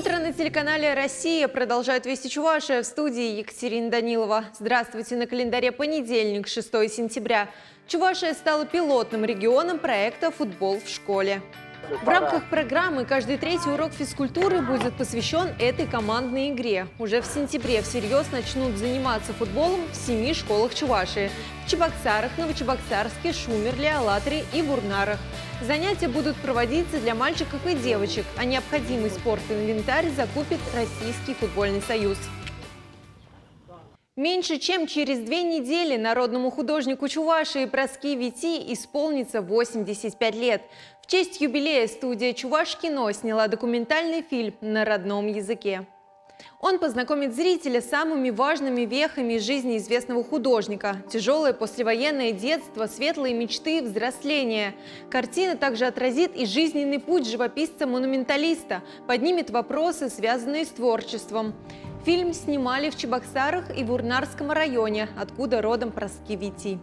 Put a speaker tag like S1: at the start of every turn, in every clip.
S1: Утро на телеканале «Россия» продолжает «Вести Чувашия», в студии Екатерина Данилова. Здравствуйте, на календаре понедельник, 6 сентября. Чувашия стала пилотным регионом проекта «Футбол в школе». В рамках программы каждый третий урок физкультуры будет посвящен этой командной игре. Уже в сентябре всерьез начнут заниматься футболом в 7 школах Чувашии – в Чебоксарах, Новочебоксарске, Шумерле, Алатыре и Бурнарах. Занятия будут проводиться для мальчиков и девочек, а необходимый спортинвентарь закупит Российский футбольный союз. Меньше чем через 2 недели народному художнику Чувашии Праске Вити исполнится 85 лет. В честь юбилея студия «Чувашкино» сняла документальный фильм на родном языке. Он познакомит зрителя с самыми важными вехами жизни известного художника. Тяжелое послевоенное детство, светлые мечты, взросление. Картина также отразит и жизненный путь живописца-монументалиста, поднимет вопросы, связанные с творчеством. Фильм снимали в Чебоксарах и Бурнарском районе, откуда родом Праске Вити.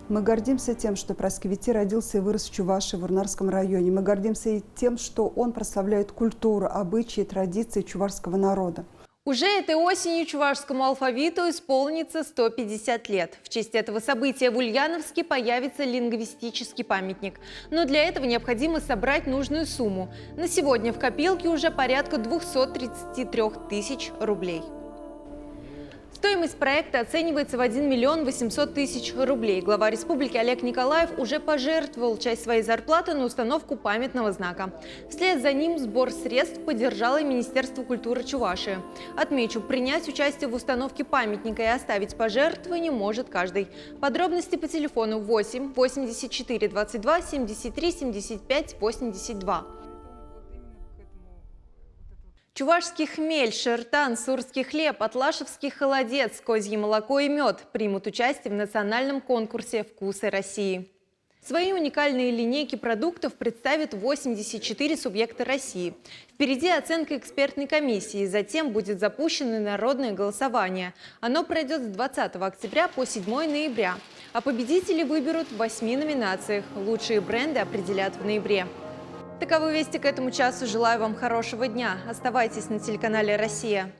S2: Мы гордимся тем, что Праске Вити родился и вырос в Чувашии, в Бурнарском районе. Мы гордимся и тем, что он прославляет культуру, обычаи, традиции чувашского народа.
S1: Уже этой осенью чувашскому алфавиту исполнится 150 лет. В честь этого события в Ульяновске появится лингвистический памятник. Но для этого необходимо собрать нужную сумму. На сегодня в копилке уже порядка 233 тысяч рублей. Стоимость проекта оценивается в 1 миллион 800 тысяч рублей. Глава республики Олег Николаев уже пожертвовал часть своей зарплаты на установку памятного знака. Вслед за ним сбор средств поддержало и Министерство культуры Чувашии. Отмечу, принять участие в установке памятника и оставить пожертвование может каждый. Подробности по телефону 8 84 22 73 75 82. Чувашский хмель, шертан, сурский хлеб, атлашевский холодец, козье молоко и мед примут участие в национальном конкурсе «Вкусы России». Свои уникальные линейки продуктов представят 84 субъекта России. Впереди оценка экспертной комиссии, затем будет запущено народное голосование. Оно пройдет с 20 октября по 7 ноября. А победителей выберут в 8 номинациях. Лучшие бренды определят в ноябре. Таковы вести к этому часу. Желаю вам хорошего дня. Оставайтесь на телеканале «Россия».